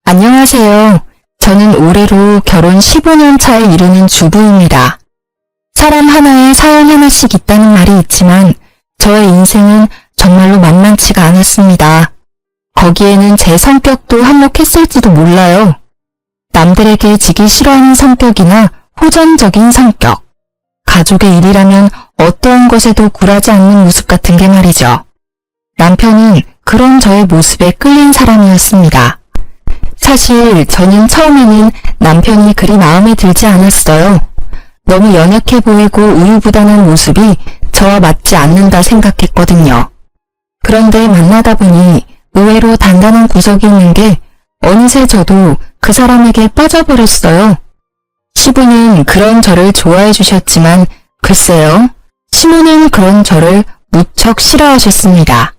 안녕하세요. 저는 올해로 결혼 15년 차에 이르는 주부입니다. 사람 하나에 사연 하나씩 있다는 말이 있지만 저의 인생은 정말로 만만치가 않았습니다. 거기에는 제 성격도 한몫했을지도 몰라요. 남들에게 지기 싫어하는 성격이나 호전적인 성격, 가족의 일이라면 어떠한 것에도 굴하지 않는 모습 같은 게 말이죠. 남편은 그런 저의 모습에 끌린 사람이었습니다. 사실 저는 처음에는 남편이 그리 마음에 들지 않았어요. 너무 연약해 보이고 우유부단한 모습이 저와 맞지 않는다 생각했거든요. 그런데 만나다 보니 의외로 단단한 구석이 있는 게 어느새 저도 그 사람에게 빠져버렸어요. 시부는 그런 저를 좋아해 주셨지만 글쎄요, 시모는 그런 저를 무척 싫어하셨습니다.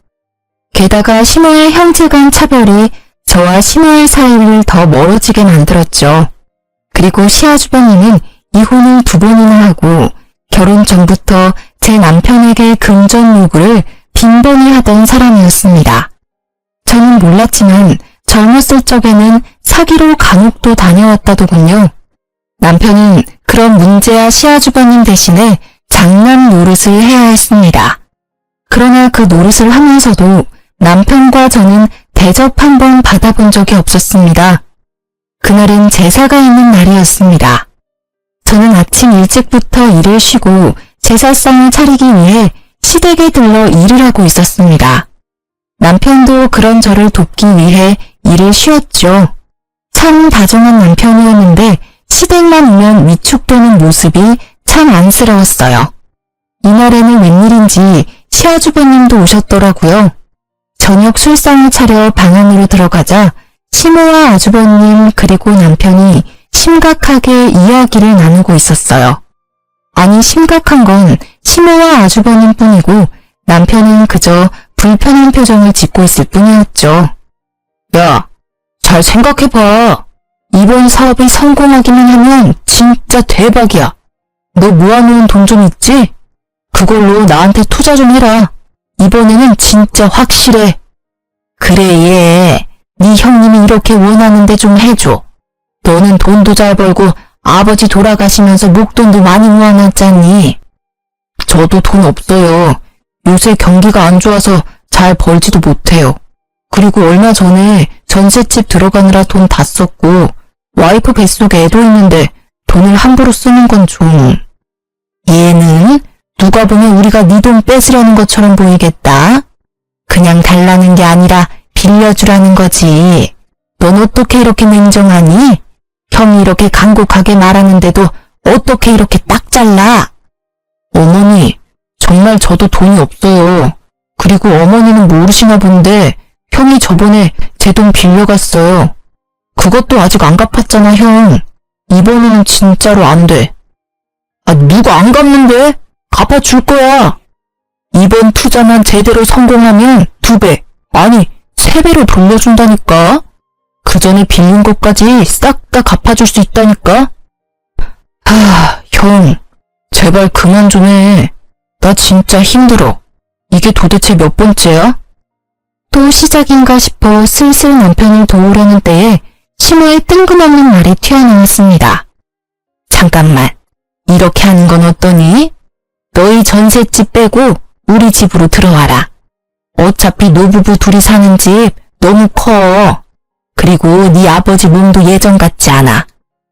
게다가 시모의 형제 간 차별이 저와 시모의 사이를 더 멀어지게 만들었죠. 그리고 시아주버님은 이혼을 2번이나 하고 결혼 전부터 제 남편에게 금전 요구를 빈번히 하던 사람이었습니다. 저는 몰랐지만 젊었을 적에는 사기로 감옥도 다녀왔다더군요. 남편은 그런 문제야 시아주버님 대신에 장남 노릇을 해야 했습니다. 그러나 그 노릇을 하면서도 남편과 저는 대접 한 번 받아본 적이 없었습니다. 그날은 제사가 있는 날이었습니다. 저는 아침 일찍부터 일을 쉬고 제사상을 차리기 위해 시댁에 들러 일을 하고 있었습니다. 남편도 그런 저를 돕기 위해 일을 쉬었죠. 참 다정한 남편이었는데 시댁만 오면 위축되는 모습이 참 안쓰러웠어요. 이날에는 웬일인지 시아주버님도 오셨더라고요. 저녁 술상을 차려 방 안으로 들어가자 시모와 아주버님 그리고 남편이 심각하게 이야기를 나누고 있었어요. 아니, 심각한 건 시모와 아주버님 뿐이고 남편은 그저 불편한 표정을 짓고 있을 뿐이었죠. 야, 잘 생각해봐. 이번 사업이 성공하기만 하면 진짜 대박이야. 너 모아놓은 돈 좀 있지? 그걸로 나한테 투자 좀 해라. 이번에는 진짜 확실해. 그래, 얘. 네 형님이 이렇게 원하는데 좀 해줘. 너는 돈도 잘 벌고 아버지 돌아가시면서 목돈도 많이 모아놨잖니. 저도 돈 없어요. 요새 경기가 안 좋아서 잘 벌지도 못해요. 그리고 얼마 전에 전셋집 들어가느라 돈 다 썼고 와이프 뱃속에 애도 있는데 돈을 함부로 쓰는 건 좀... 얘는 누가 보면 우리가 네 돈 뺏으려는 것처럼 보이겠다. 그냥 달라는 게 아니라 빌려주라는 거지. 넌 어떻게 이렇게 냉정하니? 형이 이렇게 간곡하게 말하는데도 어떻게 이렇게 딱 잘라? 어머니, 정말 저도 돈이 없어요. 그리고 어머니는 모르시나 본데 형이 저번에 제 돈 빌려갔어요. 그것도 아직 안 갚았잖아, 형. 이번에는 진짜로 안 돼. 아, 누가 안 갚는데? 갚아줄 거야. 이번 투자만 제대로 성공하면 2배, 아니 3배로 돌려준다니까. 그 전에 빌린 것까지 싹 다 갚아줄 수 있다니까. 형, 제발 그만 좀 해. 나 진짜 힘들어. 이게 도대체 몇 번째야? 또 시작인가 싶어 슬슬 남편을 도우려는 때에 시모의 뜬금없는 말이 튀어나왔습니다. 잠깐만, 이렇게 하는 건 어떠니? 너희 전셋집 빼고 우리 집으로 들어와라. 어차피 노부부 둘이 사는 집 너무 커. 그리고 네 아버지 몸도 예전 같지 않아.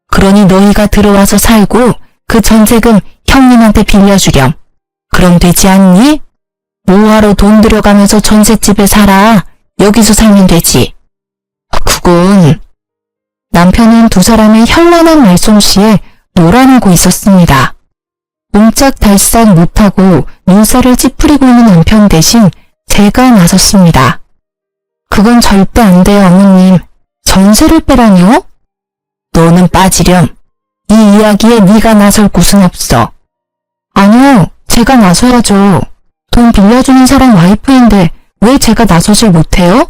그러니 너희가 들어와서 살고 그 전세금 형님한테 빌려주렴. 그럼 되지 않니? 뭐하러 돈 들여가면서 전셋집에 살아. 여기서 살면 되지. 그건... 남편은 두 사람의 현란한 말솜씨에 놀아나고 있었습니다. 옴짝달싹 못하고 눈살을 찌푸리고 있는 남편 대신 제가 나섰습니다. 그건 절대 안 돼요, 어머님. 전세를 빼라뇨? 너는 빠지렴. 이 이야기에 네가 나설 곳은 없어. 아니요, 제가 나서야죠. 돈 빌려주는 사람 와이프인데 왜 제가 나서질 못해요?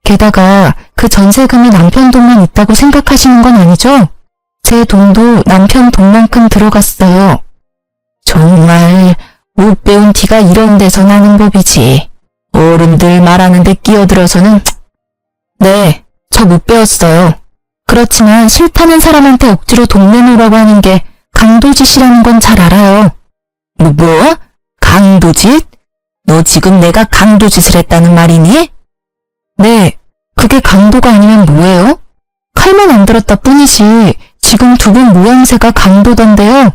게다가 그 전세금이 남편 돈만 있다고 생각하시는 건 아니죠? 제 돈도 남편 돈만큼 들어갔어요. 정말 못 배운 티가 이런 데서 나는 법이지. 어른들 말하는데 끼어들어서는... 네, 저 못 배웠어요. 그렇지만 싫다는 사람한테 억지로 돈 내놓으라고 하는 게 강도짓이라는 건 잘 알아요. 뭐? 강도짓? 너 지금 내가 강도짓을 했다는 말이니? 네, 그게 강도가 아니면 뭐예요? 칼만 안 들었다 뿐이지 지금 두 분 모양새가 강도던데요.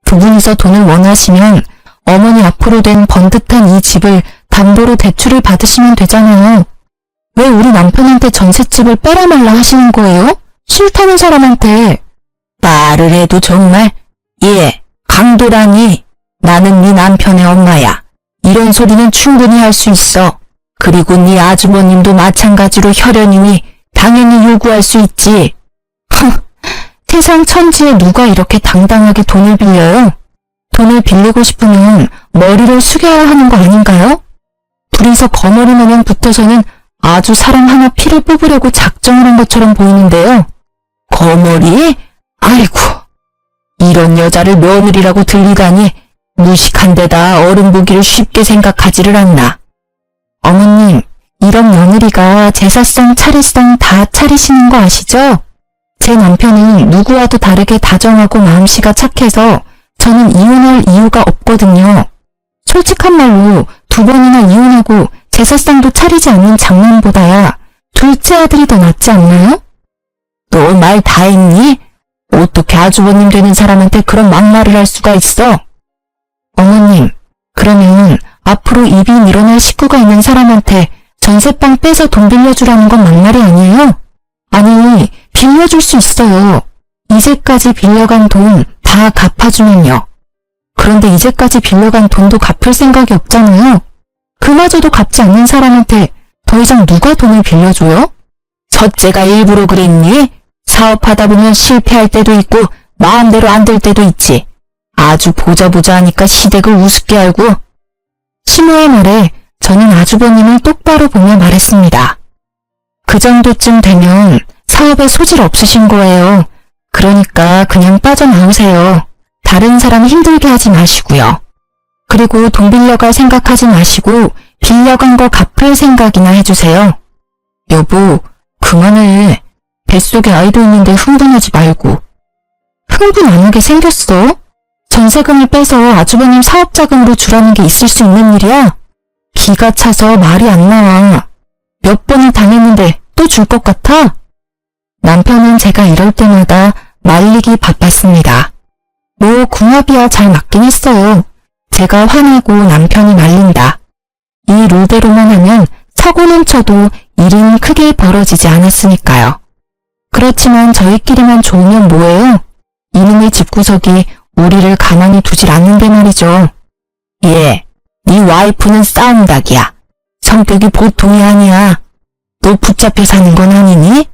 두 분이서 돈을 원하시면 어머니 앞으로 된 번듯한 이 집을 담보로 대출을 받으시면 되잖아요. 왜 우리 남편한테 전셋집을 빼라 말라 하시는 거예요? 싫다는 사람한테. 말을 해도 정말. 예, 강도라니. 나는 네 남편의 엄마야. 이런 소리는 충분히 할 수 있어. 그리고 네 아주버님도 마찬가지로 혈연이니 당연히 요구할 수 있지. 세상 천지에 누가 이렇게 당당하게 돈을 빌려요? 돈을 빌리고 싶으면 머리를 숙여야 하는 거 아닌가요? 둘이서 거머리 마냥 붙어서는 아주 사람 하나 피를 뽑으려고 작정을 한 것처럼 보이는데요. 거머리? 아이고, 이런 여자를 며느리라고 들리다니 무식한 데다 어른 보기를 쉽게 생각하지를 않나. 어머님, 이런 며느리가 제사상 차례상 다 차리시는 거 아시죠? 제 남편은 누구와도 다르게 다정하고 마음씨가 착해서 저는 이혼할 이유가 없거든요. 솔직한 말로 2번이나 이혼하고 제사상도 차리지 않는 장남보다야 둘째 아들이 더 낫지 않나요? 너 말 다 했니? 어떻게 아주버님 되는 사람한테 그런 막말을 할 수가 있어? 어머님, 그러면 앞으로 입이 늘어날 식구가 있는 사람한테 전셋방 빼서 돈 빌려주라는 건 막말이 아니에요? 아니, 빌려줄 수 있어요. 이제까지 빌려간 돈 다 갚아주면요. 그런데 이제까지 빌려간 돈도 갚을 생각이 없잖아요. 그마저도 갚지 않는 사람한테 더 이상 누가 돈을 빌려줘요? 첫째가 일부러 그랬니? 사업하다 보면 실패할 때도 있고 마음대로 안 될 때도 있지. 아주 보자 하니까 시댁을 우습게 알고. 시모의 말에 저는 아주버님을 똑바로 보며 말했습니다. 그 정도쯤 되면 사업에 소질 없으신 거예요. 그러니까 그냥 빠져나오세요. 다른 사람 힘들게 하지 마시고요. 그리고 돈 빌려갈 생각하지 마시고 빌려간 거 갚을 생각이나 해주세요. 여보, 그만해. 뱃속에 아이도 있는데 흥분하지 말고. 흥분 안 하게 생겼어? 전세금을 빼서 아주버님 사업자금으로 주라는 게 있을 수 있는 일이야? 기가 차서 말이 안 나와. 몇 번을 당했는데 또 줄 것 같아? 남편은 제가 이럴 때마다 말리기 바빴습니다. 뭐 궁합이야 잘 맞긴 했어요. 제가 화내고 남편이 말린다. 이 룰대로만 하면 사고는 쳐도 일은 크게 벌어지지 않았으니까요. 그렇지만 저희끼리만 좋으면 뭐예요? 이놈의 집구석이 우리를 가만히 두질 않는데 말이죠. 예, 네 와이프는 싸움닭이야. 성격이 보통이 아니야. 너 붙잡혀 사는 건 아니니?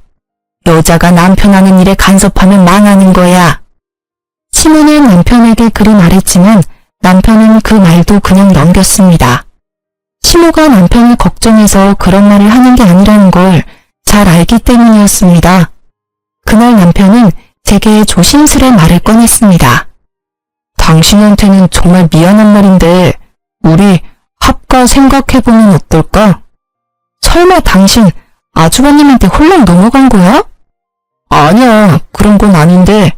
여자가 남편 하는 일에 간섭하면 망하는 거야. 시모는 남편에게 그리 말했지만 남편은 그 말도 그냥 넘겼습니다. 시모가 남편을 걱정해서 그런 말을 하는 게 아니라는 걸 잘 알기 때문이었습니다. 그날 남편은 제게 조심스레 말을 꺼냈습니다. 당신한테는 정말 미안한 말인데 우리 합가 생각해보면 어떨까? 설마 당신 아주버님한테 홀랑 넘어간 거야? 아니야, 그런 건 아닌데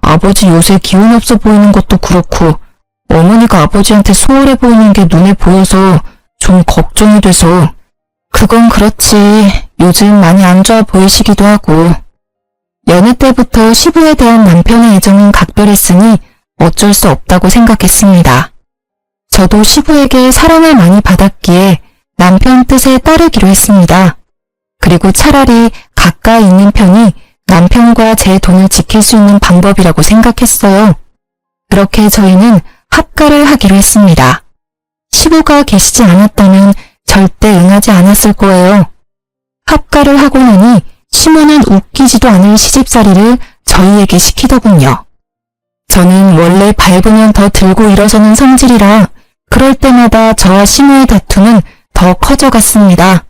아버지 요새 기운 없어 보이는 것도 그렇고 어머니가 아버지한테 소홀해 보이는 게 눈에 보여서 좀 걱정이 돼서. 그건 그렇지. 요즘 많이 안 좋아 보이시기도 하고. 여느 때부터 시부에 대한 남편의 애정은 각별했으니 어쩔 수 없다고 생각했습니다. 저도 시부에게 사랑을 많이 받았기에 남편 뜻에 따르기로 했습니다. 그리고 차라리 가까이 있는 편이 남편과 제 돈을 지킬 수 있는 방법이라고 생각했어요. 그렇게 저희는 합가를 하기로 했습니다. 시부가 계시지 않았다면 절대 응하지 않았을 거예요. 합가를 하고 나니 시모는 웃기지도 않을 시집살이를 저희에게 시키더군요. 저는 원래 밟으면 더 들고 일어서는 성질이라 그럴 때마다 저와 시모의 다툼은 더 커져갔습니다.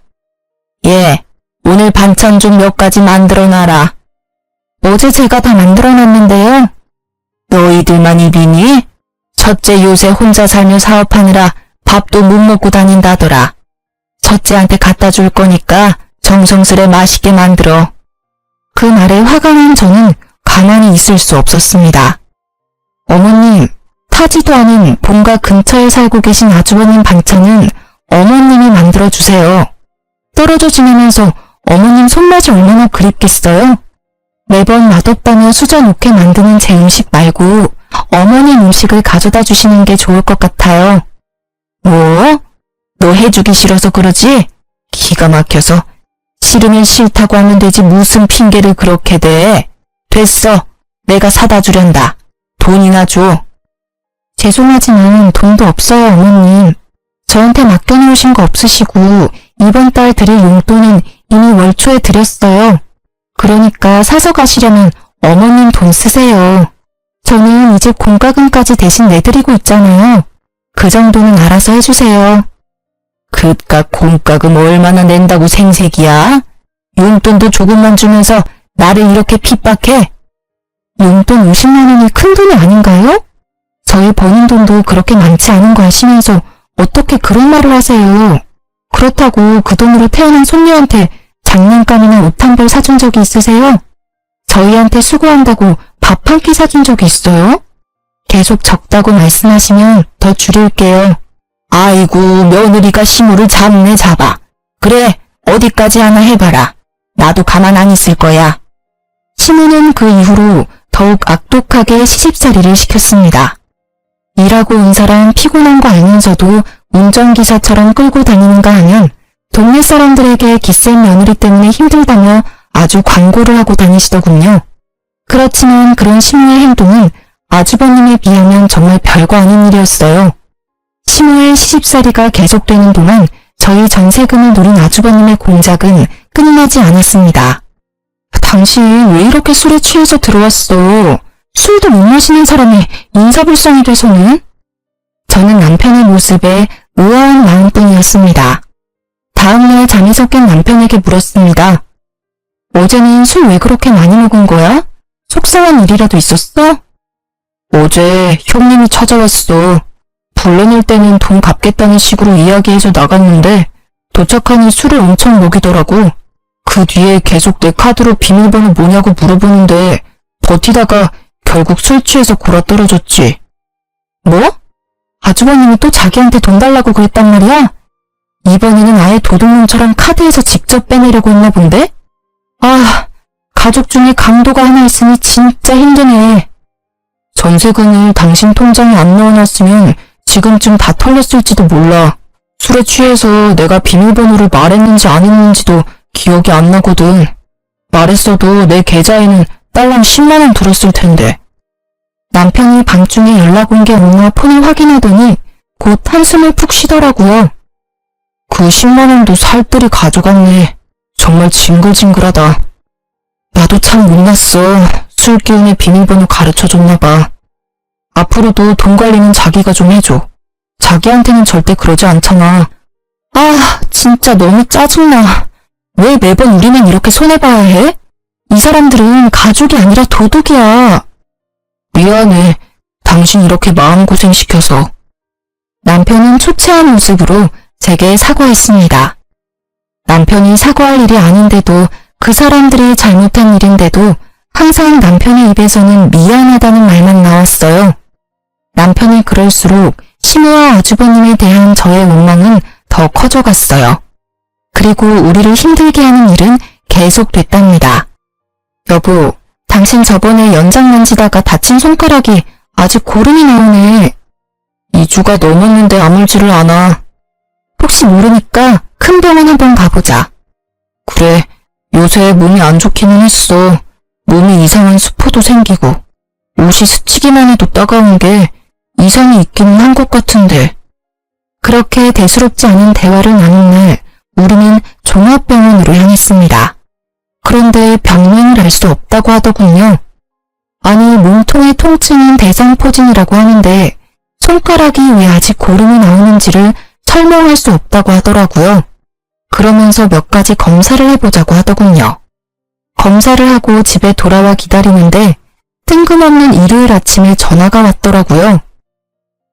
예, 오늘 반찬 좀 몇 가지 만들어놔라. 어제 제가 다 만들어놨는데요. 너희들만 입이니? 첫째 요새 혼자 살며 사업하느라 밥도 못 먹고 다닌다더라. 첫째한테 갖다 줄 거니까 정성스레 맛있게 만들어. 그 말에 화가 난 저는 가만히 있을 수 없었습니다. 어머님, 타지도 않은 본가 근처에 살고 계신 아주버님 반찬은 어머님이 만들어주세요. 떨어져 지내면서 어머님 손맛이 얼마나 그립겠어요? 매번 맛없다며 수저놓게 만드는 제 음식 말고 어머님 음식을 가져다 주시는 게 좋을 것 같아요. 뭐? 너 해주기 싫어서 그러지? 기가 막혀서. 싫으면 싫다고 하면 되지 무슨 핑계를 그렇게 대. 됐어. 내가 사다 주련다. 돈이나 줘. 죄송하지만 돈도 없어요, 어머님. 저한테 맡겨놓으신 거 없으시고 이번 달 드릴 용돈은 이미 월초에 드렸어요. 그러니까 사서 가시려면 어머님 돈 쓰세요. 저는 이제 공과금까지 대신 내드리고 있잖아요. 그 정도는 알아서 해주세요. 그깟 공과금 얼마나 낸다고 생색이야? 용돈도 조금만 주면서 나를 이렇게 핍박해? 용돈 50만 원이 큰 돈이 아닌가요? 저희 버는 돈도 그렇게 많지 않은 거 아시면서 어떻게 그런 말을 하세요? 그렇다고 그 돈으로 태어난 손녀한테 장난감이나 옷 한 벌 사준 적이 있으세요? 저희한테 수고한다고 밥 한 끼 사준 적이 있어요? 계속 적다고 말씀하시면 더 줄일게요. 아이고, 며느리가 시무를 잡네 잡아. 그래, 어디까지 하나 해봐라. 나도 가만 안 있을 거야. 시무는 그 이후로 더욱 악독하게 시집살이를 시켰습니다. 일하고 온 사람 피곤한 거 알면서도 운전기사처럼 끌고 다니는가 하면 동네 사람들에게 기센 며느리 때문에 힘들다며 아주 광고를 하고 다니시더군요. 그렇지만 그런 시무의 행동은 아주버님에 비하면 정말 별거 아닌 일이었어요. 시무의 시집살이가 계속되는 동안 저희 전세금을 노린 아주버님의 공작은 끊이지 않았습니다. 당신 왜 이렇게 술에 취해서 들어왔어? 술도 못 마시는 사람이 인사불성이 돼서는? 저는 남편의 모습에 의아한 마음뿐이었습니다. 다음날 잠에서 깬 남편에게 물었습니다. 어제는 술 왜 그렇게 많이 먹은 거야? 속상한 일이라도 있었어? 어제 형님이 찾아왔어. 불러낼 때는 돈 갚겠다는 식으로 이야기해서 나갔는데 도착하니 술을 엄청 먹이더라고. 그 뒤에 계속 내 카드로 비밀번호 뭐냐고 물어보는데 버티다가 결국 술 취해서 골아떨어졌지. 뭐? 아주버님이 또 자기한테 돈 달라고 그랬단 말이야? 이번에는 아예 도둑놈처럼 카드에서 직접 빼내려고 했나 본데? 아, 가족 중에 강도가 하나 있으니 진짜 힘드네. 전세금을 당신 통장에 안 넣어놨으면 지금쯤 다 털렸을지도 몰라. 술에 취해서 내가 비밀번호를 말했는지 안 했는지도 기억이 안 나거든. 말했어도 내 계좌에는 딸랑 10만 원 들었을 텐데. 남편이 밤중에 연락 온 게 없나 폰을 확인하더니 곧 한숨을 푹 쉬더라고요. 그 10만 원도 살뜰히 가져갔네. 정말 징글징글하다. 나도 참 못났어. 술 기운에 비밀번호 가르쳐줬나 봐. 앞으로도 돈 관리는 자기가 좀 해줘. 자기한테는 절대 그러지 않잖아. 아, 진짜 너무 짜증나. 왜 매번 우리만 이렇게 손해봐야 해? 이 사람들은 가족이 아니라 도둑이야. 미안해. 당신 이렇게 마음고생 시켜서. 남편은 초췌한 모습으로 제게 사과했습니다. 남편이 사과할 일이 아닌데도 그 사람들이 잘못한 일인데도 항상 남편의 입에서는 미안하다는 말만 나왔어요. 남편이 그럴수록 시무와 아주버님에 대한 저의 원망은 더 커져갔어요. 그리고 우리를 힘들게 하는 일은 계속됐답니다. 여보, 당신 저번에 연장 만지다가 다친 손가락이 아직 고름이 나오네. 2주가 넘었는데 아물지를 않아. 혹시 모르니까 큰 병원 한번 가보자. 그래, 요새 몸이 안 좋기는 했어. 몸이 이상한 수포도 생기고 옷이 스치기만 해도 따가운 게 이상이 있기는 한 것 같은데. 그렇게 대수롭지 않은 대화를 나눈 날 우리는 종합병원으로 향했습니다. 그런데 병명을 알 수 없다고 하더군요. 아니, 몸통의 통증은 대장포진이라고 하는데 손가락이 왜 아직 고름이 나오는지를 설명할 수 없다고 하더라고요. 그러면서 몇 가지 검사를 해보자고 하더군요. 검사를 하고 집에 돌아와 기다리는데 뜬금없는 일요일 아침에 전화가 왔더라고요.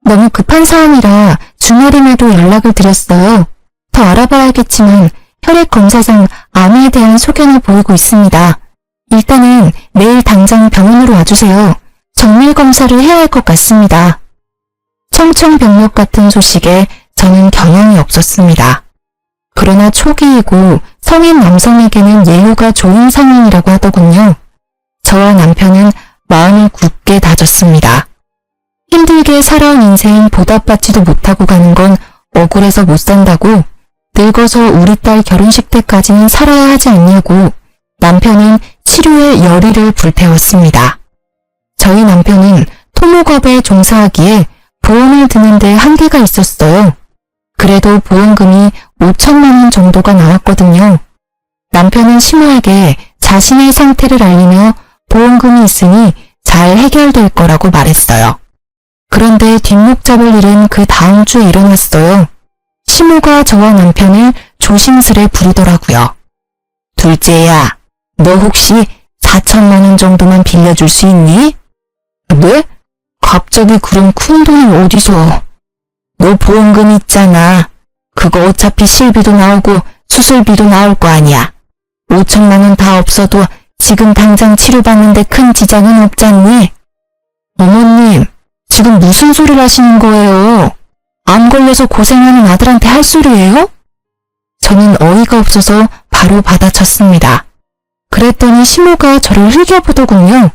너무 급한 사안이라 주말임에도 연락을 드렸어요. 더 알아봐야겠지만 혈액 검사상 암에 대한 소견을 보이고 있습니다. 일단은 내일 당장 병원으로 와주세요. 정밀 검사를 해야 할 것 같습니다. 청청병력 같은 소식에 저는 경향이 없었습니다. 그러나 초기이고 성인 남성에게는 예후가 좋은 상황이라고 하더군요. 저와 남편은 마음을 굳게 다졌습니다. 힘들게 살아온 인생 보답받지도 못하고 가는 건 억울해서 못 산다고, 늙어서 우리 딸 결혼식 때까지는 살아야 하지 않냐고 남편은 치료에 열의를 불태웠습니다. 저희 남편은 토목업에 종사하기에 보험을 드는데 한계가 있었어요. 그래도 보험금이 5천만 원 정도가 나왔거든요. 남편은 시모에게 자신의 상태를 알리며 보험금이 있으니 잘 해결될 거라고 말했어요. 그런데 뒷목 잡을 일은 그 다음 주에 일어났어요. 시모가 저와 남편을 조심스레 부르더라고요. 둘째야, 너 혹시 4천만 원 정도만 빌려줄 수 있니? 네? 갑자기 그런 큰 돈을 어디서? 너 보험금 있잖아. 그거 어차피 실비도 나오고 수술비도 나올 거 아니야. 5천만 원 다 없어도 지금 당장 치료받는데 큰 지장은 없잖니? 어머님, 지금 무슨 소리를 하시는 거예요? 암 걸려서 고생하는 아들한테 할 소리예요? 저는 어이가 없어서 바로 받아쳤습니다. 그랬더니 시모가 저를 흘겨보더군요.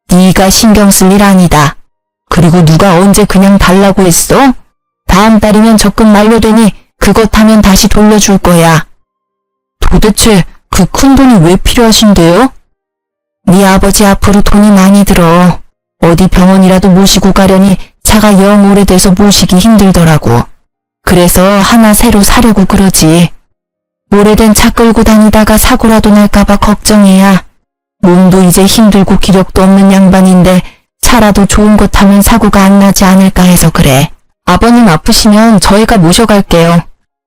네가 신경 쓸 일 아니다. 그리고 누가 언제 그냥 달라고 했어? 다음 달이면 적금 만료되니 그것 하면 다시 돌려줄 거야. 도대체 그 큰 돈이 왜 필요하신데요? 네 아버지 앞으로 돈이 많이 들어. 어디 병원이라도 모시고 가려니 차가 영 오래돼서 모시기 힘들더라고. 그래서 하나 새로 사려고 그러지. 오래된 차 끌고 다니다가 사고라도 날까봐 걱정이야. 몸도 이제 힘들고 기력도 없는 양반인데 차라도 좋은 것 타면 사고가 안 나지 않을까 해서 그래. 아버님 아프시면 저희가 모셔갈게요.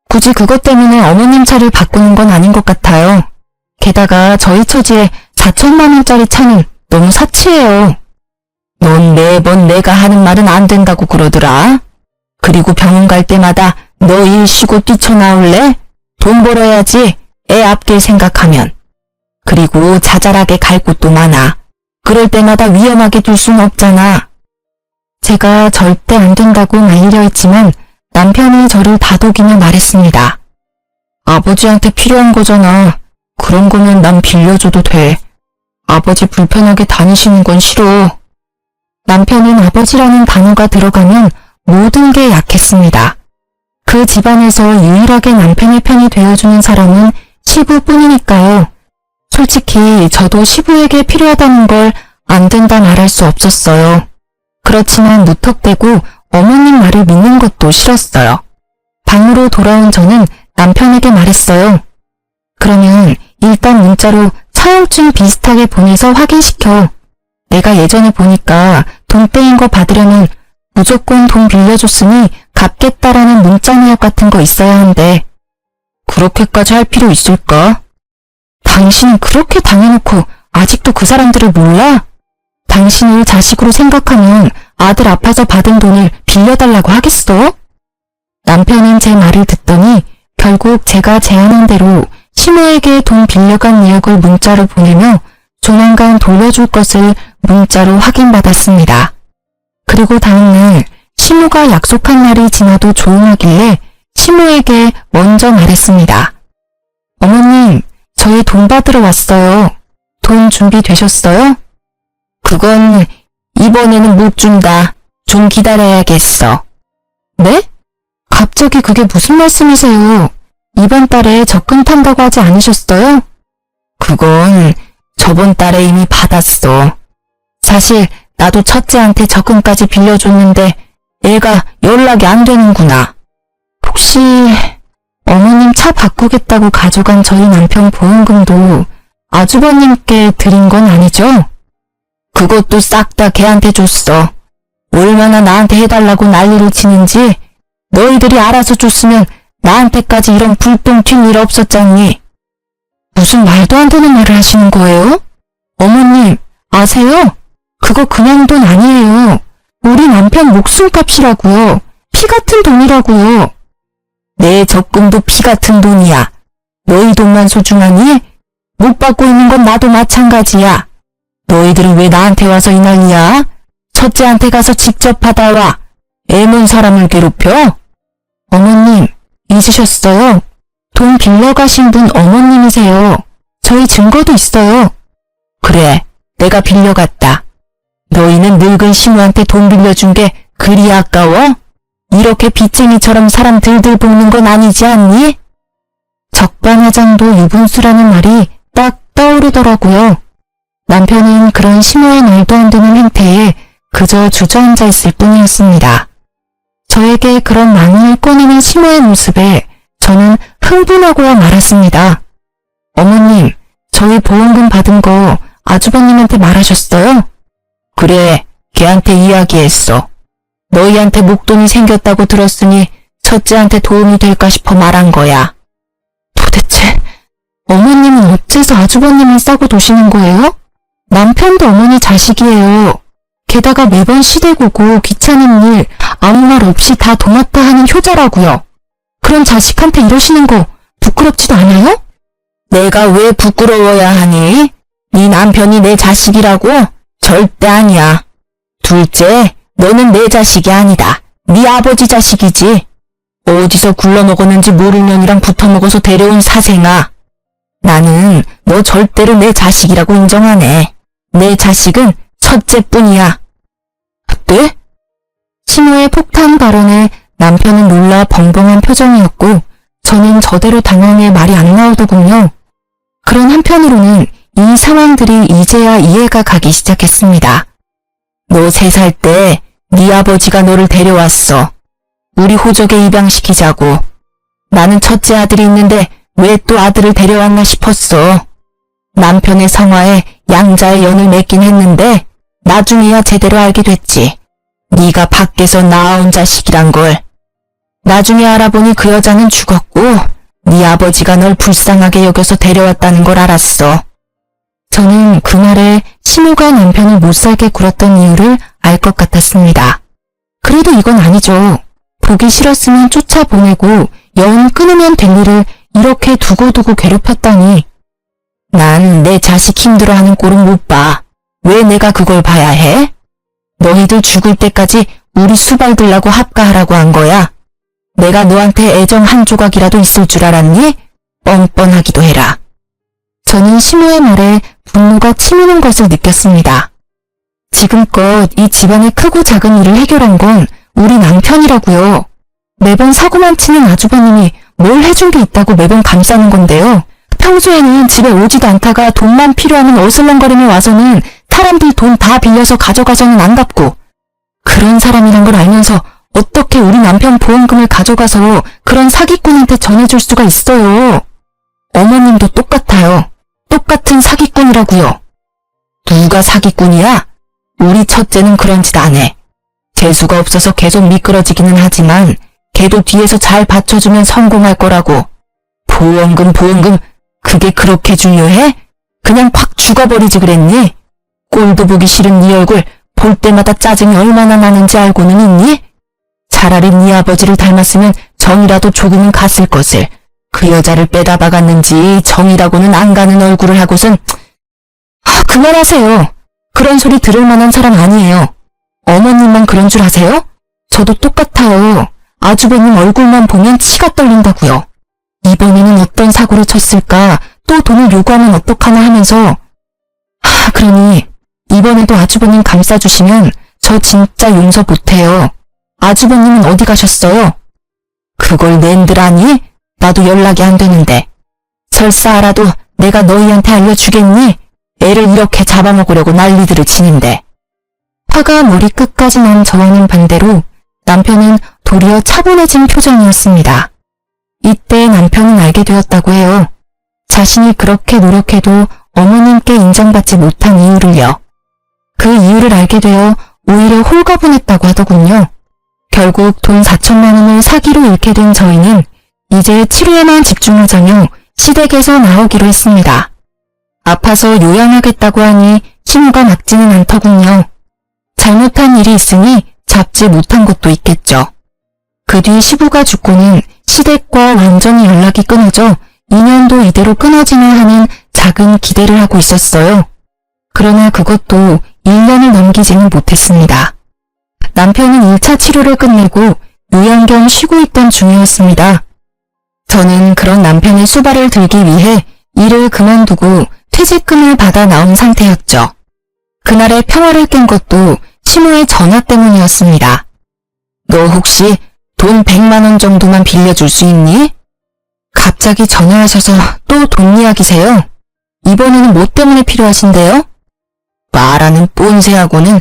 굳이 그것 때문에 어머님 차를 바꾸는 건 아닌 것 같아요. 게다가 저희 처지에 4천만 원짜리 차는 너무 사치해요. 넌 매번 내가 하는 말은 안 된다고 그러더라. 그리고 병원 갈 때마다 너 일 쉬고 뛰쳐나올래? 돈 벌어야지, 애 앞길 생각하면. 그리고 자잘하게 갈 곳도 많아. 그럴 때마다 위험하게 둘 순 없잖아. 제가 절대 안 된다고 말리려 했지만 남편이 저를 다독이며 말했습니다. 아버지한테 필요한 거잖아. 그런 거면 난 빌려줘도 돼. 아버지 불편하게 다니시는 건 싫어. 남편은 아버지라는 단어가 들어가면 모든 게 약했습니다. 그 집안에서 유일하게 남편의 편이 되어주는 사람은 시부뿐이니까요. 솔직히 저도 시부에게 필요하다는 걸 안 된다 말할 수 없었어요. 그렇지만 무턱대고 어머님 말을 믿는 것도 싫었어요. 방으로 돌아온 저는 남편에게 말했어요. 그러면 일단 문자로 차용증 비슷하게 보내서 확인시켜. 내가 예전에 보니까 돈 떼인 거 받으려면 무조건 돈 빌려줬으니 갚겠다라는 문자 내역 같은 거 있어야 한대. 그렇게까지 할 필요 있을까? 당신은 그렇게 당해놓고 아직도 그 사람들을 몰라? 당신을 자식으로 생각하면 아들 아파서 받은 돈을 빌려달라고 하겠어? 남편은 제 말을 듣더니 결국 제가 제안한 대로 시모에게 돈 빌려간 내역을 문자로 보내며 조만간 돌려줄 것을 문자로 확인받았습니다. 그리고 다음날 시모가 약속한 날이 지나도 조용하길래 시모에게 먼저 말했습니다. 어머님, 저희 돈 받으러 왔어요. 돈 준비되셨어요? 그건 이번에는 못 준다. 좀 기다려야겠어. 네? 갑자기 그게 무슨 말씀이세요? 이번 달에 적금 탄다고 하지 않으셨어요? 그건 저번 달에 이미 받았어. 사실 나도 첫째한테 적금까지 빌려줬는데 애가 연락이 안 되는구나. 혹시 어머님 차 바꾸겠다고 가져간 저희 남편 보험금도 아주버님께 드린 건 아니죠? 그것도 싹 다 걔한테 줬어. 얼마나 나한테 해달라고 난리를 치는지 너희들이 알아서 줬으면 나한테까지 이런 불똥 튈 일 없었잖니. 무슨 말도 안 되는 말을 하시는 거예요? 어머님, 아세요? 그거 그냥 돈 아니에요. 우리 남편 목숨값이라고요. 피 같은 돈이라고요. 내 적금도 피 같은 돈이야. 너희 돈만 소중하니? 못 받고 있는 건 나도 마찬가지야. 너희들은 왜 나한테 와서 이 난리야? 첫째한테 가서 직접 받아와. 애먼 사람을 괴롭혀? 어머님, 잊으셨어요? 돈 빌려가신 분 어머님이세요. 저희 증거도 있어요. 그래, 내가 빌려갔다. 너희는 늙은 신우한테 돈 빌려준 게 그리 아까워? 이렇게 빚쟁이처럼 사람 들들 볶는 건 아니지 않니? 적반하장도 유분수라는 말이 딱 떠오르더라고요. 남편은 그런 신우의 말도 안 되는 행태에 그저 주저앉아 있을 뿐이었습니다. 저에게 그런 만원을 꺼내는 신우의 모습에 저는 흥분하고야 말았습니다. 어머님, 저희 보험금 받은 거 아주버님한테 말하셨어요? 그래, 걔한테 이야기했어. 너희한테 목돈이 생겼다고 들었으니 첫째한테 도움이 될까 싶어 말한 거야. 도대체 어머님은 어째서 아주버님을 싸고 도시는 거예요? 남편도 어머니 자식이에요. 게다가 매번 시대고고 귀찮은 일 아무 말 없이 다 도맡아 하는 효자라고요. 그런 자식한테 이러시는 거 부끄럽지도 않아요? 내가 왜 부끄러워야 하니? 네 남편이 내 자식이라고? 절대 아니야. 둘째, 너는 내 자식이 아니다. 네 아버지 자식이지. 어디서 굴러먹었는지 모를 년이랑 붙어먹어서 데려온 사생아. 나는 너 절대로 내 자식이라고 인정 안 해. 내 자식은 첫째뿐이야. 네? 신우의 폭탄 발언에 남편은 놀라 벙벙한 표정이었고 저는 저대로 당황해 말이 안 나오더군요. 그런 한편으로는 이 상황들이 이제야 이해가 가기 시작했습니다. 너 3살 때 네 아버지가 너를 데려왔어. 우리 호적에 입양시키자고. 나는 첫째 아들이 있는데 왜 또 아들을 데려왔나 싶었어. 남편의 성화에 양자의 연을 맺긴 했는데 나중에야 제대로 알게 됐지. 네가 밖에서 낳아온 자식이란 걸. 나중에 알아보니 그 여자는 죽었고 네 아버지가 널 불쌍하게 여겨서 데려왔다는 걸 알았어. 저는 그 말에 신우가 남편을 못살게 굴었던 이유를 알 것 같았습니다. 그래도 이건 아니죠. 보기 싫었으면 쫓아보내고 연 끊으면 될 일을 이렇게 두고두고 괴롭혔다니. 난 내 자식 힘들어하는 꼴은 못 봐. 왜 내가 그걸 봐야 해? 너희들 죽을 때까지 우리 수발 들라고 합가하라고 한 거야. 내가 너한테 애정 한 조각이라도 있을 줄 알았니? 뻔뻔하기도 해라. 저는 신우의 말에 분노가 치미는 것을 느꼈습니다. 지금껏 이 집안의 크고 작은 일을 해결한 건 우리 남편이라고요. 매번 사고만 치는 아주버님이 뭘 해준 게 있다고 매번 감싸는 건데요. 평소에는 집에 오지도 않다가 돈만 필요하면 어슬렁거리며 와서는 사람들 돈 다 빌려서 가져가서는 안 갚고, 그런 사람이란 걸 알면서 어떻게 우리 남편 보험금을 가져가서 그런 사기꾼한테 전해줄 수가 있어요. 어머님도 똑같아요. 똑같은 사기꾼이라고요. 누가 사기꾼이야? 우리 첫째는 그런 짓 안 해. 재수가 없어서 계속 미끄러지기는 하지만 걔도 뒤에서 잘 받쳐주면 성공할 거라고. 보험금 그게 그렇게 중요해? 그냥 팍 죽어버리지 그랬니? 꼴도 보기 싫은 네 얼굴 볼 때마다 짜증이 얼마나 나는지 알고는 있니? 차라리 네 아버지를 닮았으면 정이라도 조금은 갔을 것을. 그 여자를 빼다 박았는지 정이라고는 안 가는 얼굴을 하고선. 그만하세요. 그런 소리 들을 만한 사람 아니에요. 어머님만 그런 줄 아세요? 저도 똑같아요. 아주버님 얼굴만 보면 치가 떨린다고요. 이번에는 어떤 사고를 쳤을까, 또 돈을 요구하면 어떡하나 하면서. 그러니 이번에도 아주버님 감싸주시면 저 진짜 용서 못해요. 아주버님은 어디 가셨어요? 그걸 낸들 아니? 나도 연락이 안 되는데. 설사 알아도 내가 너희한테 알려주겠니? 애를 이렇게 잡아먹으려고 난리들을 치는데. 화가 머리끝까지 난 저와는 반대로 남편은 도리어 차분해진 표정이었습니다. 이때 남편은 알게 되었다고 해요. 자신이 그렇게 노력해도 어머님께 인정받지 못한 이유를요. 그 이유를 알게 되어 오히려 홀가분했다고 하더군요. 결국 돈 4천만 원을 사기로 잃게 된 저희는 이제 치료에만 집중하자며 시댁에서 나오기로 했습니다. 아파서 요양하겠다고 하니 신우가 막지는 않더군요. 잘못한 일이 있으니 잡지 못한 것도 있겠죠. 그 뒤 시부가 죽고는 시댁과 완전히 연락이 끊어져 인연도 이대로 끊어지나 하는 작은 기대를 하고 있었어요. 그러나 그것도 1년을 넘기지는 못했습니다. 남편은 1차 치료를 끝내고 요양 겸 쉬고 있던 중이었습니다. 저는 그런 남편의 수발을 들기 위해 일을 그만두고 퇴직금을 받아 나온 상태였죠. 그날의 평화를 깬 것도 시모의 전화 때문이었습니다. 너 혹시 돈 100만 원 정도만 빌려줄 수 있니? 갑자기 전화하셔서 또 돈 이야기세요? 이번에는 뭐 때문에 필요하신데요? 말하는 꼰세하고는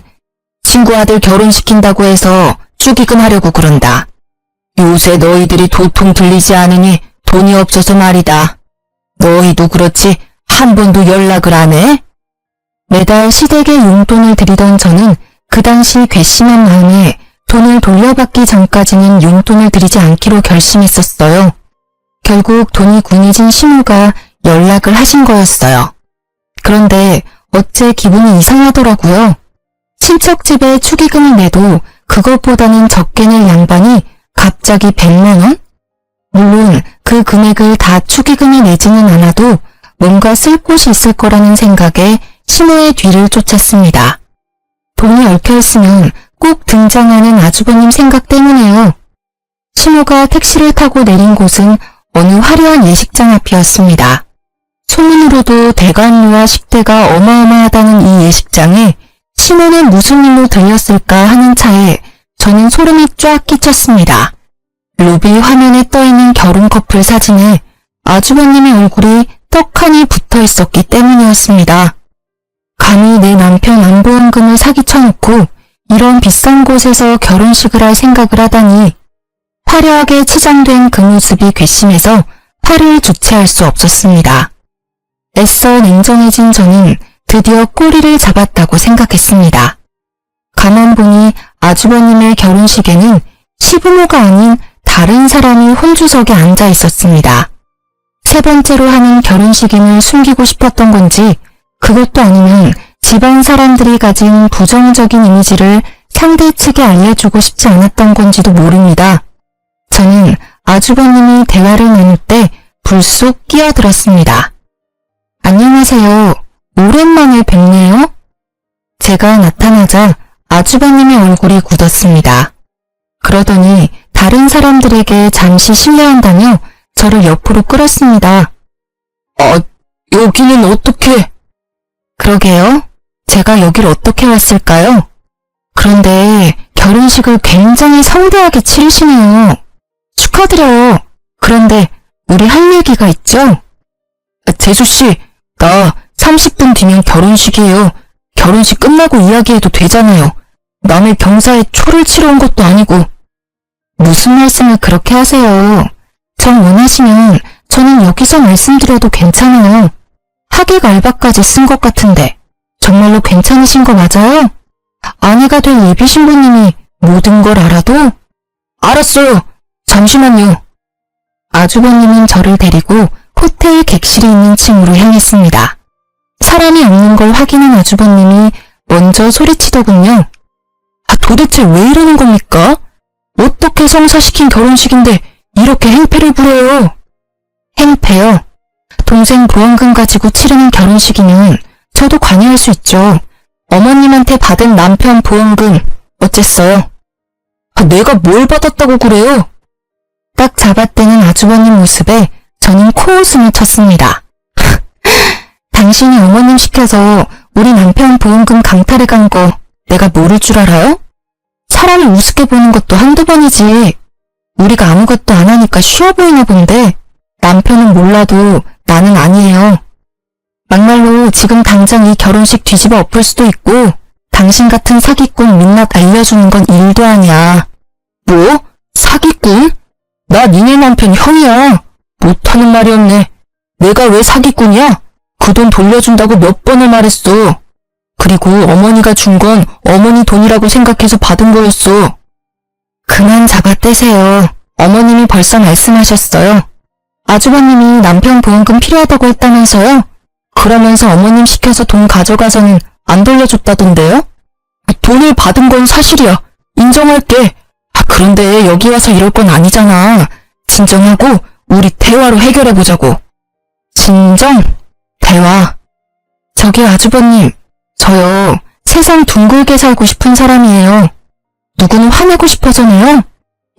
친구 아들 결혼시킨다고 해서 축의금 하려고 그런다. 요새 너희들이 도통 들리지 않으니 돈이 없어서 말이다. 너희도 그렇지 한 번도 연락을 안 해? 매달 시댁에 용돈을 드리던 저는 그 당시 괘씸한 마음에 돈을 돌려받기 전까지는 용돈을 드리지 않기로 결심했었어요. 결국 돈이 궁해진 시모가 연락을 하신 거였어요. 그런데 어째 기분이 이상하더라고요. 친척 집에 축의금을 내도 그것보다는 적게 낼 양반이 갑자기 100만 원? 물론 그 금액을 다 축의금에 내지는 않아도 뭔가 쓸 곳이 있을 거라는 생각에 시모의 뒤를 쫓았습니다. 돈이 얽혀있으면 꼭 등장하는 아주버님 생각 때문에요. 시모가 택시를 타고 내린 곳은 어느 화려한 예식장 앞이었습니다. 소문으로도 대관료와 식대가 어마어마하다는 이 예식장에 시모는 무슨 일로 들렸을까 하는 차에 저는 소름이 쫙 끼쳤습니다. 로비 화면에 떠있는 결혼 커플 사진에 아주버님의 얼굴이 떡하니 붙어 있었기 때문이었습니다. 감히 내 남편 안보험금을 사기쳐놓고 이런 비싼 곳에서 결혼식을 할 생각을 하다니 화려하게 치장된 그 모습이 괘씸해서 팔을 주체할 수 없었습니다. 애써 냉정해진 저는 드디어 꼬리를 잡았다고 생각했습니다. 가만 보니 아주버님의 결혼식에는 시부모가 아닌 다른 사람이 혼주석에 앉아 있었습니다. 세 번째로 하는 결혼식임을 숨기고 싶었던 건지 그것도 아니면 집안 사람들이 가진 부정적인 이미지를 상대 측에 알려주고 싶지 않았던 건지도 모릅니다. 저는 아주버님이 대화를 나눌 때 불쑥 끼어들었습니다. 안녕하세요. 오랜만에 뵙네요. 제가 나타나자 아주버님의 얼굴이 굳었습니다. 그러더니 다른 사람들에게 잠시 실례한다며 저를 옆으로 끌었습니다. 여기는 어떻게? 그러게요. 제가 여길 어떻게 왔을까요? 그런데 결혼식을 굉장히 성대하게 치르시네요. 축하드려요. 그런데 우리 할 얘기가 있죠? 재수씨, 나 30분 뒤면 결혼식이에요. 결혼식 끝나고 이야기해도 되잖아요. 남의 경사에 초를 치러 온 것도 아니고. 무슨 말씀을 그렇게 하세요. 정 원하시면 저는 여기서 말씀드려도 괜찮아요. 하객 알바까지 쓴 것 같은데 정말로 괜찮으신 거 맞아요? 아내가 될 예비 신부님이 모든 걸 알아도? 알았어요. 잠시만요. 아주버님은 저를 데리고 호텔 객실이 있는 층으로 향했습니다. 사람이 없는 걸 확인한 아주버님이 먼저 소리치더군요. 도대체 왜 이러는 겁니까? 어떻게 성사시킨 결혼식인데 이렇게 행패를 부려요? 행패요? 동생 보험금 가지고 치르는 결혼식이면 저도 관여할 수 있죠. 어머님한테 받은 남편 보험금 어쨌어요? 내가 뭘 받았다고 그래요? 딱 잡아떼는 아주버님 모습에 저는 코웃음을 쳤습니다. 당신이 어머님 시켜서 우리 남편 보험금 강탈해 간 거 내가 모를 줄 알아요? 사람을 우습게 보는 것도 한두 번이지. 우리가 아무것도 안 하니까 쉬워 보이나 본데 남편은 몰라도 나는 아니에요. 막말로 지금 당장 이 결혼식 뒤집어 엎을 수도 있고 당신 같은 사기꾼 민낯 알려주는 건 일도 아니야. 뭐? 사기꾼? 나 니네 남편 형이야. 못하는 말이 없네. 내가 왜 사기꾼이야? 그 돈 돌려준다고 몇 번을 말했어. 그리고 어머니가 준 건 어머니 돈이라고 생각해서 받은 거였어. 그만 잡아떼세요. 어머님이 벌써 말씀하셨어요. 아주버님이 남편 보험금 필요하다고 했다면서요? 그러면서 어머님 시켜서 돈 가져가서는 안 돌려줬다던데요? 돈을 받은 건 사실이야. 인정할게. 그런데 여기 와서 이럴 건 아니잖아. 진정하고 우리 대화로 해결해보자고. 진정, 대화. 저기 아주버님, 저요, 세상 둥글게 살고 싶은 사람이에요. 누구는 화내고 싶어서네요.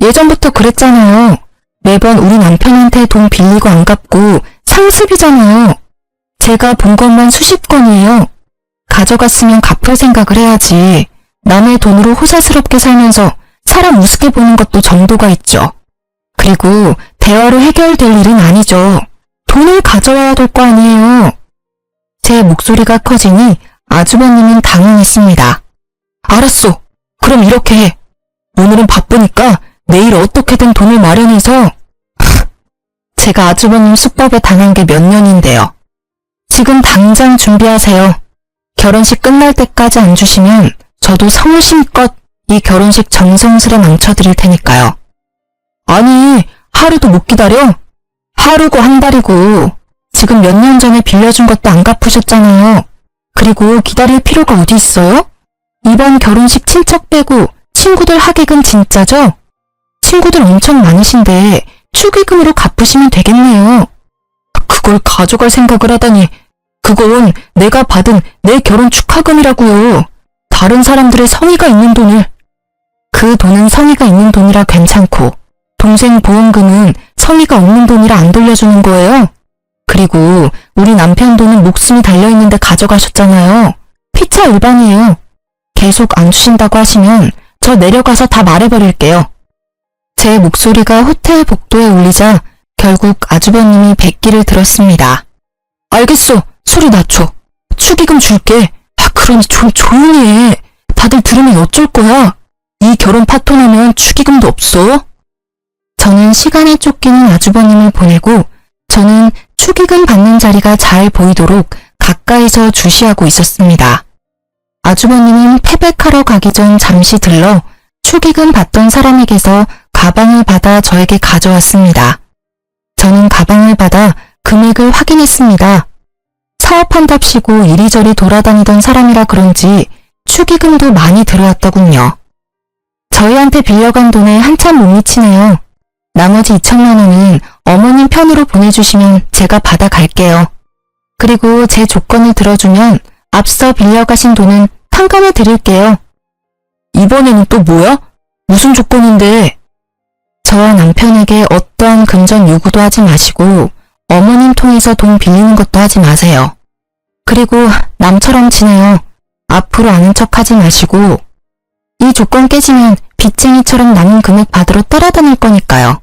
예전부터 그랬잖아요. 매번 우리 남편한테 돈 빌리고 안 갚고 상습이잖아요. 제가 본 것만 수십 건이에요. 가져갔으면 갚을 생각을 해야지. 남의 돈으로 호사스럽게 살면서 사람 우습게 보는 것도 정도가 있죠. 그리고 대화로 해결될 일은 아니죠. 돈을 가져와야 될 거 아니에요. 제 목소리가 커지니 아주버님은 당황했습니다. 알았어. 그럼 이렇게 해. 오늘은 바쁘니까 내일 어떻게든 돈을 마련해서. 제가 아주버님 수법에 당한 게 몇 년인데요. 지금 당장 준비하세요. 결혼식 끝날 때까지 안 주시면 저도 성심껏 이 결혼식 정성스레 망쳐드릴 테니까요. 아니, 하루도 못 기다려? 하루고 한 달이고 지금 몇 년 전에 빌려준 것도 안 갚으셨잖아요. 그리고 기다릴 필요가 어디 있어요? 이번 결혼식 친척 빼고 친구들 하객은 진짜죠? 친구들 엄청 많으신데 축의금으로 갚으시면 되겠네요. 그걸 가져갈 생각을 하다니, 그건 내가 받은 내 결혼 축하금이라고요. 다른 사람들의 성의가 있는 돈을. 그 돈은 성의가 있는 돈이라 괜찮고 동생 보험금은 성의가 없는 돈이라 안 돌려주는 거예요. 그리고 우리 남편 돈은 목숨이 달려있는데 가져가셨잖아요. 피차 일반이에요. 계속 안 주신다고 하시면 저 내려가서 다 말해버릴게요. 제 목소리가 호텔 복도에 울리자 결국 아주버님이 백기를 들었습니다. 알겠어. 소리 낮춰. 축의금 줄게. 그러니 좀 조용히 해. 다들 들으면 어쩔 거야. 이 결혼 파토나면 축의금도 없어. 저는 시간에 쫓기는 아주버님을 보내고 저는 축의금 받는 자리가 잘 보이도록 가까이서 주시하고 있었습니다. 아주버님은 패백하러 가기 전 잠시 들러 축의금 받던 사람에게서 가방을 받아 저에게 가져왔습니다. 저는 가방을 받아 금액을 확인했습니다. 사업한답시고 이리저리 돌아다니던 사람이라 그런지 축의금도 많이 들어왔더군요. 저희한테 빌려간 돈에 한참 못 미치네요. 나머지 2천만 원은 어머님 편으로 보내주시면 제가 받아갈게요. 그리고 제 조건을 들어주면 앞서 빌려가신 돈은 탕감해 드릴게요. 이번에는 또 뭐야? 무슨 조건인데? 저와 남편에게 어떠한 금전 요구도 하지 마시고 어머님 통해서 돈 빌리는 것도 하지 마세요. 그리고 남처럼 지내요. 앞으로 아는 척 하지 마시고 이 조건 깨지면 빚쟁이처럼 남은 금액 받으러 따라다닐 거니까요.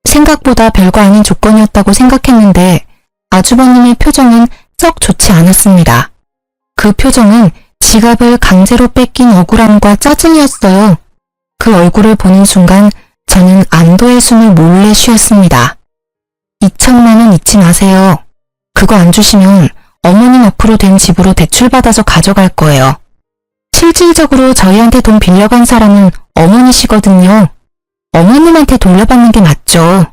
생각보다 별거 아닌 조건이었다고 생각했는데 아주버님의 표정은 썩 좋지 않았습니다. 그 표정은 지갑을 강제로 뺏긴 억울함과 짜증이었어요. 그 얼굴을 보는 순간 저는 안도의 숨을 몰래 쉬었습니다. 2천만 원 잊지 마세요. 그거 안 주시면 어머님 앞으로 된 집으로 대출받아서 가져갈 거예요. 실질적으로 저희한테 돈 빌려간 사람은 어머니시거든요. 어머님한테 돌려받는 게 맞죠.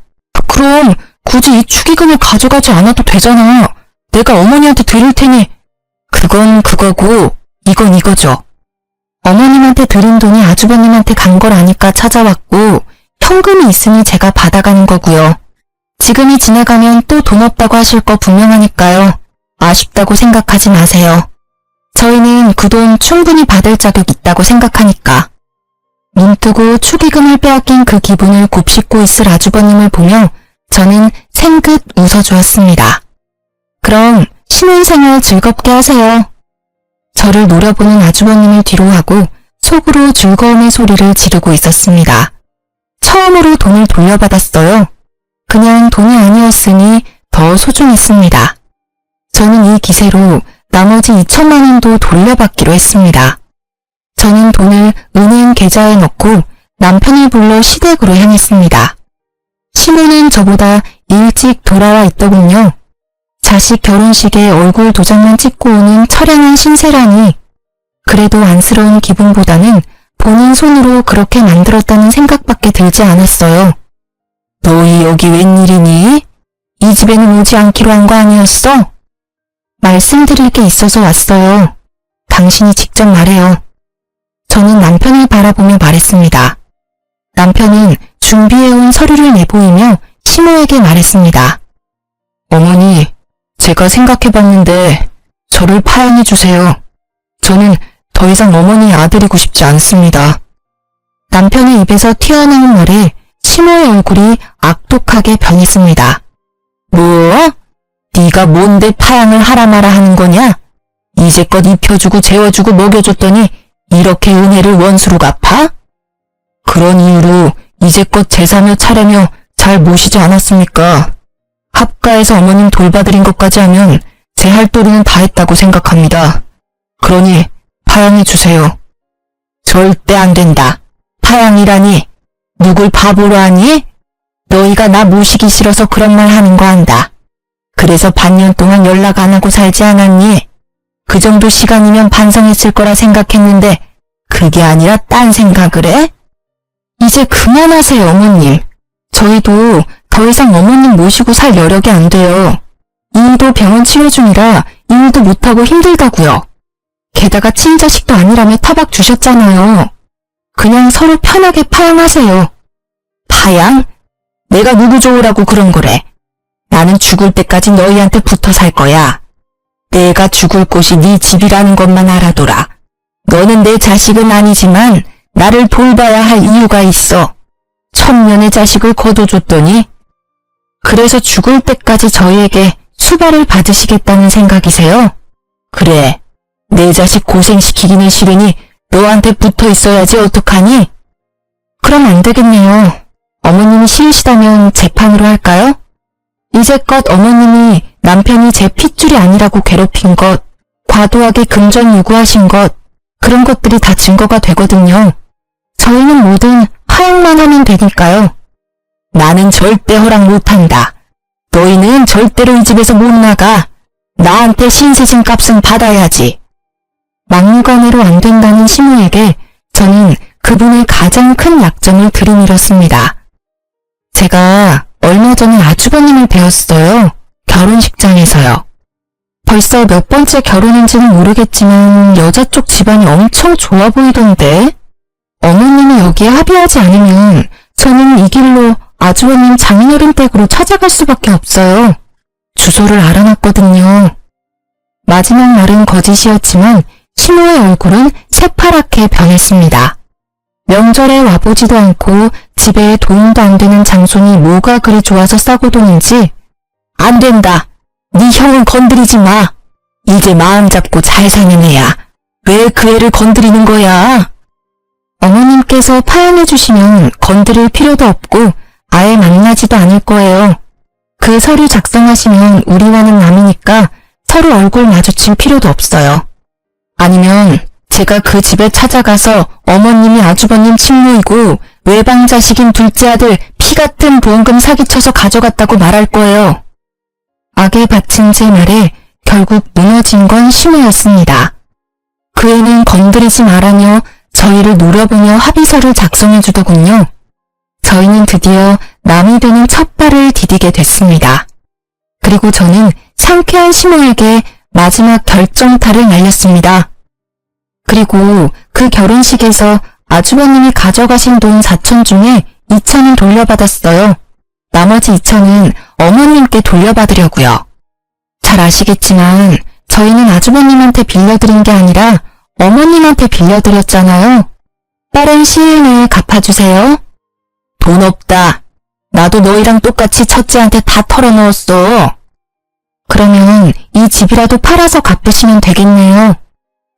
그럼 굳이 이 축의금을 가져가지 않아도 되잖아. 내가 어머니한테 드릴 테니. 그건 그거고 이건 이거죠. 어머님한테 드린 돈이 아주버님한테 간 걸 아니까 찾아왔고 현금이 있으니 제가 받아가는 거고요. 지금이 지나가면 또 돈 없다고 하실 거 분명하니까요. 아쉽다고 생각하지 마세요. 저희는 그 돈 충분히 받을 자격 있다고 생각하니까. 눈 뜨고 축의금을 빼앗긴 그 기분을 곱씹고 있을 아주버님을 보며 저는 생긋 웃어주었습니다. 그럼 신혼생활 즐겁게 하세요. 저를 노려보는 아주버님을 뒤로하고 속으로 즐거움의 소리를 지르고 있었습니다. 처음으로 돈을 돌려받았어요. 그냥 돈이 아니었으니 더 소중했습니다. 저는 이 기세로 나머지 2천만 원도 돌려받기로 했습니다. 저는 돈을 은행 계좌에 넣고 남편을 불러 시댁으로 향했습니다. 시모는 저보다 일찍 돌아와 있더군요. 자식 결혼식에 얼굴 도장만 찍고 오는 처량한 신세라니. 그래도 안쓰러운 기분보다는 본인 손으로 그렇게 만들었다는 생각밖에 들지 않았어요. 너희 여기 웬일이니? 이 집에는 오지 않기로 한 거 아니었어? 말씀드릴 게 있어서 왔어요. 당신이 직접 말해요. 저는 남편을 바라보며 말했습니다. 남편은 준비해온 서류를 내보이며 시모에게 말했습니다. 어머니, 제가 생각해봤는데 저를 파양해주세요. 저는 더 이상 어머니의 아들이고 싶지 않습니다. 남편의 입에서 튀어나온 말에 시모의 얼굴이 악독하게 변했습니다. 뭐? 네가 뭔데 파양을 하라 마라 하는 거냐? 이제껏 입혀주고 재워주고 먹여줬더니 이렇게 은혜를 원수로 갚아? 그런 이유로 이제껏 제사며 차례며 잘 모시지 않았습니까? 합가에서 어머님 돌봐드린 것까지 하면 제 할 도리는 다 했다고 생각합니다. 그러니 파양해주세요. 절대 안 된다. 파양이라니. 누굴 바보로 하니? 너희가 나 모시기 싫어서 그런 말 하는 거 안다. 그래서 반년 동안 연락 안 하고 살지 않았니? 그 정도 시간이면 반성했을 거라 생각했는데 그게 아니라 딴 생각을 해? 이제 그만하세요, 어머님. 저희도 더 이상 어머님 모시고 살 여력이 안 돼요. 이도 병원 치료 중이라 일도 못하고 힘들다고요. 게다가 친자식도 아니라며 타박 주셨잖아요. 그냥 서로 편하게 파양하세요. 파양? 내가 누구 좋으라고 그런 거래. 나는 죽을 때까지 너희한테 붙어 살 거야. 내가 죽을 곳이 네 집이라는 것만 알아둬라. 너는 내 자식은 아니지만 나를 돌봐야 할 이유가 있어. 천년의 자식을 거둬줬더니 그래서 죽을 때까지 저희에게 수발을 받으시겠다는 생각이세요? 그래, 내 자식 고생시키기는 싫으니 너한테 붙어 있어야지 어떡하니? 그럼 안 되겠네요. 어머님이 싫으시다면 재판으로 할까요? 이제껏 어머님이 남편이 제 핏줄이 아니라고 괴롭힌 것, 과도하게 금전 요구하신 것, 그런 것들이 다 증거가 되거든요. 저희는 뭐든 파양만 하면 되니까요. 나는 절대 허락 못한다. 너희는 절대로 이 집에서 못 나가. 나한테 신세진 값은 받아야지. 막무가내로 안 된다는 시모에게 저는 그분의 가장 큰 약점을 들이밀었습니다. 제가 얼마 전에 아주버님을 뵈었어요. 결혼식장에서요. 벌써 몇 번째 결혼인지는 모르겠지만 여자 쪽 집안이 엄청 좋아 보이던데 어머님이 여기에 합의하지 않으면 저는 이 길로 아주버님 장인어른 댁으로 찾아갈 수밖에 없어요. 주소를 알아놨거든요. 마지막 말은 거짓이었지만 시모의 얼굴은 새파랗게 변했습니다. 명절에 와보지도 않고 집에 도움도 안 되는 장손이 뭐가 그리 좋아서 싸고 도는지. 안 된다. 네 형은 건드리지 마. 이제 마음 잡고 잘 사는 애야. 왜 그 애를 건드리는 거야? 어머님께서 파양해 주시면 건드릴 필요도 없고 아예 만나지도 않을 거예요. 그 서류 작성하시면 우리와는 남이니까 서로 얼굴 마주칠 필요도 없어요. 아니면 제가 그 집에 찾아가서 어머님이 아주버님 친모이고 외방 자식인 둘째 아들 피 같은 보험금 사기쳐서 가져갔다고 말할 거예요. 악에 바친 제 말에 결국 무너진 건 시모였습니다. 그 애는 건드리지 말라며 저희를 노려보며 합의서를 작성해 주더군요. 저희는 드디어 남이 되는 첫 발을 디디게 됐습니다. 그리고 저는 상쾌한 시모에게 마지막 결정타를 날렸습니다. 그리고 그 결혼식에서 아주버님이 가져가신 돈 4천 중에 2천은 돌려받았어요. 나머지 2천은 어머님께 돌려받으려고요. 잘 아시겠지만 저희는 아주버님한테 빌려드린 게 아니라 어머님한테 빌려드렸잖아요. 빠른 시일 내에 갚아주세요. 돈 없다. 나도 너희랑 똑같이 첫째한테 다 털어넣었어. 그러면 이 집이라도 팔아서 갚으시면 되겠네요.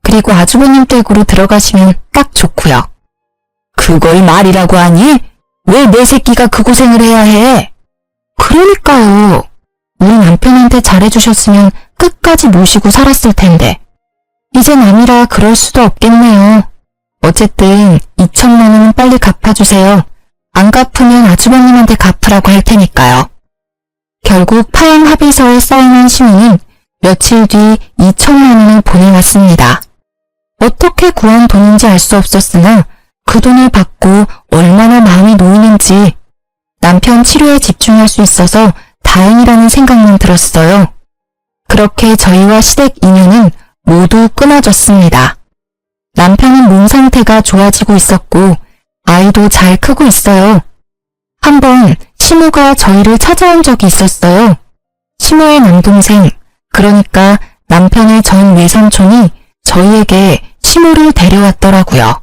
그리고 아주버님 댁으로 들어가시면 딱 좋고요. 그걸 말이라고 하니? 왜 내 새끼가 그 고생을 해야 해? 그러니까요. 우리 남편한테 잘해주셨으면 끝까지 모시고 살았을 텐데. 이제 남이라 그럴 수도 없겠네요. 어쨌든 2천만 원은 빨리 갚아주세요. 안 갚으면 아주버님한테 갚으라고 할 테니까요. 결국 파양 합의서에 사인한 시모는 며칠 뒤 2천만 원을 보내왔습니다. 어떻게 구한 돈인지 알 수 없었으나 그 돈을 받고 얼마나 마음이 놓이는지 남편 치료에 집중할 수 있어서 다행이라는 생각만 들었어요. 그렇게 저희와 시댁 인연은 모두 끊어졌습니다. 남편은 몸 상태가 좋아지고 있었고 아이도 잘 크고 있어요. 한번 시모가 저희를 찾아온 적이 있었어요. 시모의 남동생, 그러니까 남편의 전 외삼촌이 저희에게 시모를 데려왔더라고요.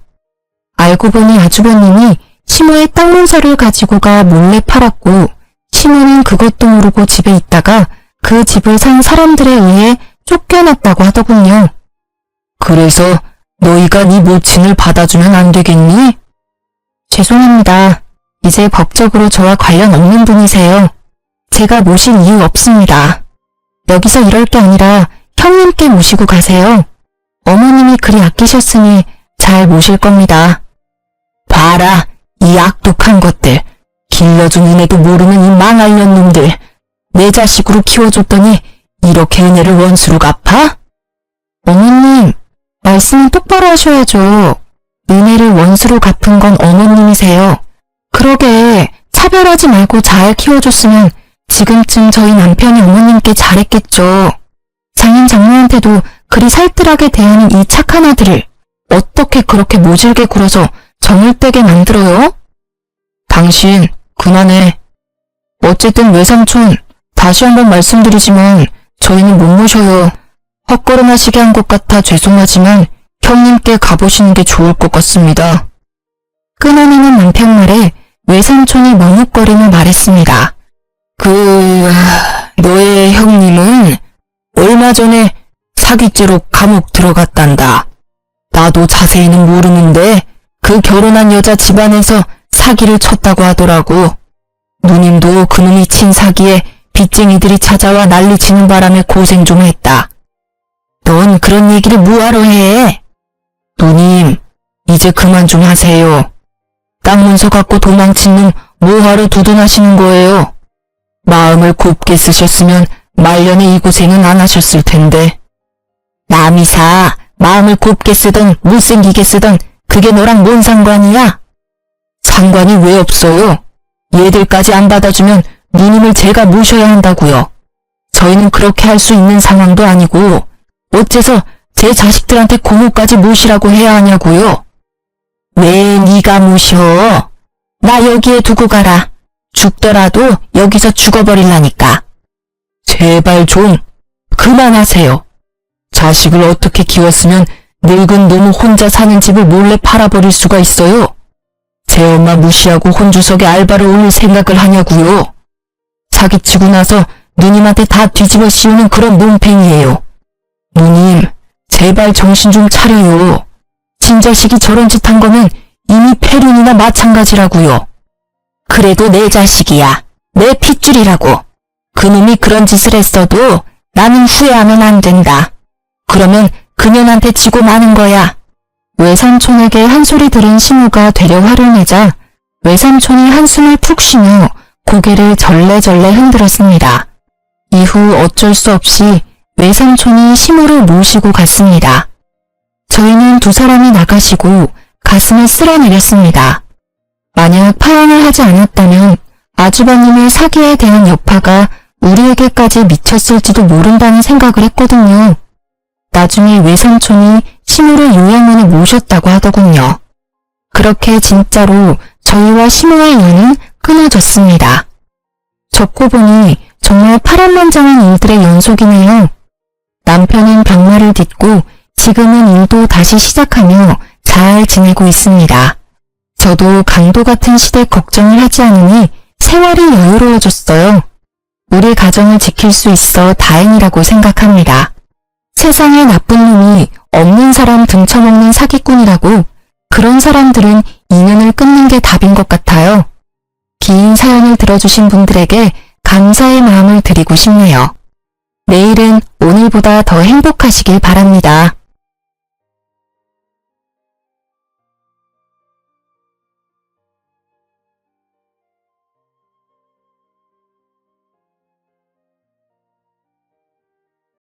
알고 보니 아주버님이 시모의 땅 문서를 가지고 가 몰래 팔았고 시모는 그것도 모르고 집에 있다가 그 집을 산 사람들에 의해 쫓겨났다고 하더군요. 그래서 너희가 네 모친을 받아주면 안 되겠니? 죄송합니다. 이제 법적으로 저와 관련 없는 분이세요. 제가 모실 이유 없습니다. 여기서 이럴 게 아니라 형님께 모시고 가세요. 어머님이 그리 아끼셨으니 잘 모실 겁니다. 봐라, 이 악독한 것들. 길러준 은혜도 모르는 이 망할 년놈들. 내 자식으로 키워줬더니 이렇게 은혜를 원수로 갚아? 어머님, 말씀은 똑바로 하셔야죠. 은혜를 원수로 갚은 건 어머님이세요. 그러게 차별하지 말고 잘 키워줬으면 지금쯤 저희 남편이 어머님께 잘했겠죠. 장인 장모한테도 그리 살뜰하게 대하는 이 착한 아들을 어떻게 그렇게 모질게 굴어서 정을 떼게 만들어요? 당신 그만해. 어쨌든 외삼촌, 다시 한번 말씀드리지만 저희는 못 모셔요. 헛걸음하시게 한 것 같아 죄송하지만 형님께 가보시는 게 좋을 것 같습니다. 끊어내는 남편 말에 외삼촌이 머뭇거리며 말했습니다. 너의 형님은 얼마 전에 사기죄로 감옥 들어갔단다. 나도 자세히는 모르는데 그 결혼한 여자 집안에서 사기를 쳤다고 하더라고. 누님도 그놈이 친 사기에 빚쟁이들이 찾아와 난리치는 바람에 고생 좀 했다. 넌 그런 얘기를 뭐하러 해? 누님, 이제 그만 좀 하세요. 땅 문서 갖고 도망친 놈 뭐하러 두둔하시는 거예요? 마음을 곱게 쓰셨으면 말년에 이 고생은 안 하셨을 텐데. 남이사, 마음을 곱게 쓰든 못생기게 쓰든 그게 너랑 뭔 상관이야? 상관이 왜 없어요? 얘들까지 안 받아주면 누님을 제가 모셔야 한다고요. 저희는 그렇게 할 수 있는 상황도 아니고 어째서 제 자식들한테 고모까지 모시라고 해야 하냐고요. 왜 네가 모셔? 나 여기에 두고 가라. 죽더라도 여기서 죽어버릴라니까. 제발 좀 그만하세요. 자식을 어떻게 키웠으면 늙은 놈 혼자 사는 집을 몰래 팔아버릴 수가 있어요? 제 엄마 무시하고 혼주석에 알바를 올릴 생각을 하냐고요. 사기치고 나서 누님한테 다 뒤집어 씌우는 그런 몸팽이에요. 누님, 제발 정신 좀 차려요. 친자식이 저런 짓 한 거면 이미 폐륜이나 마찬가지라고요. 그래도 내 자식이야. 내 핏줄이라고. 그놈이 그런 짓을 했어도 나는 후회하면 안 된다. 그러면 그년한테 지고 마는 거야. 외삼촌에게 한 소리 들은 신우가 되려 화를 내자 외삼촌이 한숨을 푹 쉬며 고개를 절레절레 흔들었습니다. 이후 어쩔 수 없이 외삼촌이 시모를 모시고 갔습니다. 저희는 두 사람이 나가시고 가슴을 쓸어내렸습니다. 만약 파양을 하지 않았다면 아주버님의 사기에 대한 여파가 우리에게까지 미쳤을지도 모른다는 생각을 했거든요. 나중에 외삼촌이 시모를 요양원에 모셨다고 하더군요. 그렇게 진짜로 저희와 시모의 연은 끊어졌습니다. 적고 보니 정말 파란만장한 일들의 연속이네요. 남편은 병마를 딛고 지금은 일도 다시 시작하며 잘 지내고 있습니다. 저도 강도 같은 시댁 걱정을 하지 않으니 생활이 여유로워졌어요. 우리 가정을 지킬 수 있어 다행이라고 생각합니다. 세상에 나쁜 놈이 없는 사람 등쳐먹는 사기꾼이라고 그런 사람들은 인연을 끊는 게 답인 것 같아요. 긴 사연을 들어주신 분들에게 감사의 마음을 드리고 싶네요. 내일은 오늘보다 더 행복하시길 바랍니다.